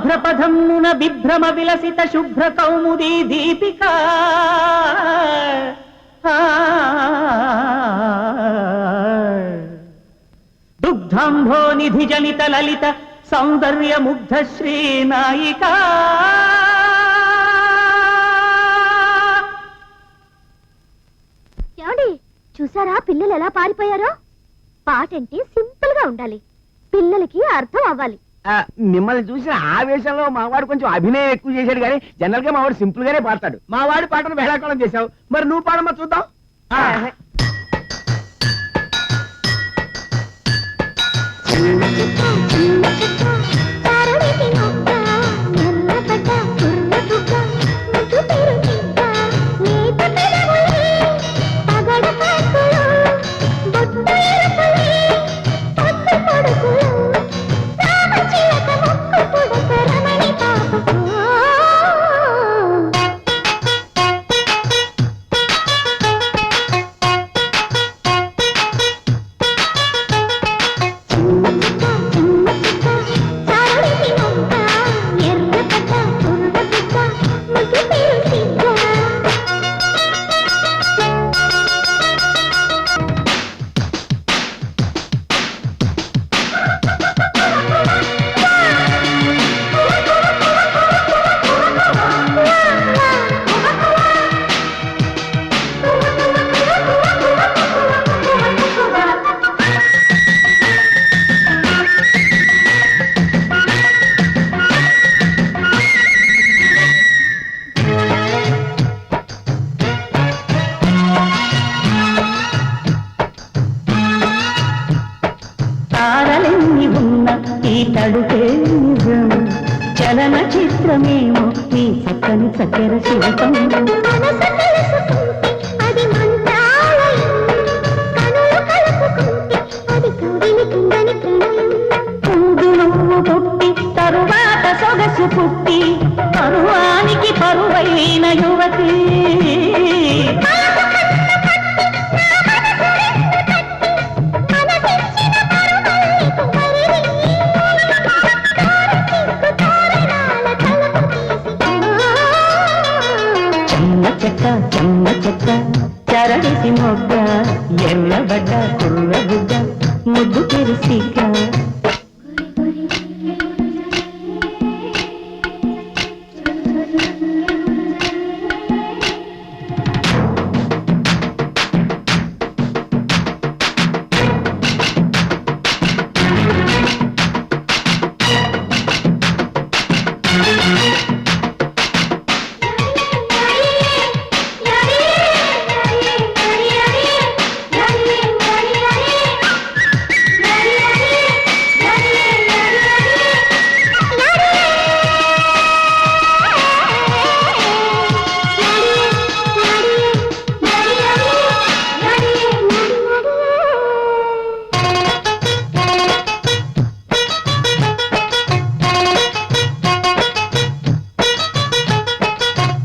ఆభ్రపథమున విభ్రమ విలసిత శుభ్ర కౌముదీ దీపిక దుగ్ధంభో నిధి జనిత లలిత సౌందర్య ముగ్ధ శ్రీనాయిక. ఏమండి చూసారా పిల్లలు ఎలా పారిపోయారో? పాటంటే సింపుల్ గా ఉండాలి, పిల్లలకి అర్థం అవ్వాలి. మిమ్మల్ని చూసిన ఆవేశంలో మావాడు కొంచెం అభినయం ఎక్కువ చేశాడు కానీ జనరల్ గా మావాడు సింపుల్ గానే పాడతాడు. మావాడి పాటను వేళాకాలం చేశావు, మరి నువ్వు పాడమ్మా చూద్దాం. చలన చిత్రమేమో ఈ చక్కని చక్కెర శిల్పం. ముందు నువ్వు పుట్టి తరువాత సొగసు పుట్టి పరువానికి పరువైన యువతి. చెమ్మ చెక్క చరడిసి మొగ్గ ఎర్రబడ్డ కుర్ర బుగ్గ ముద్దు తెరిసిక.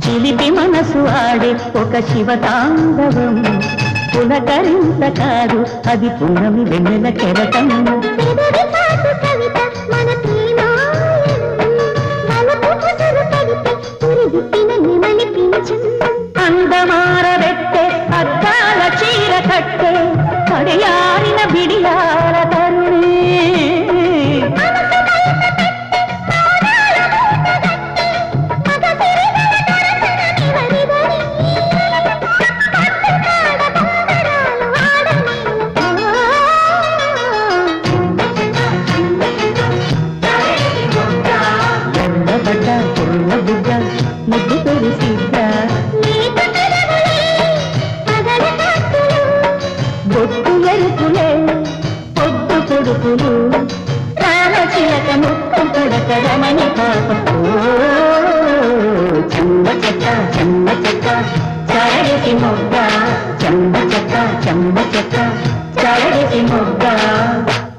చిలిపి మనసు ఆడే ఒక శివతాండవం పులకరింత కాదు అది పున్నమి వెన్నెల కెరటం. అందమారబెట్టే అద్దాల చీర కట్టే పడియారిన బిడియాల తరుణి. ముద్దు తెరిసిక బొట్టు ఎరుపులే పొద్దు కొడుకులు రామచిలక ముక్కు కొడక రమణి పాప. చెమ్మ చెక్క చరడిసి మొగ్గ చెమ్మ చెక్క చరడిసి మొగ్గ.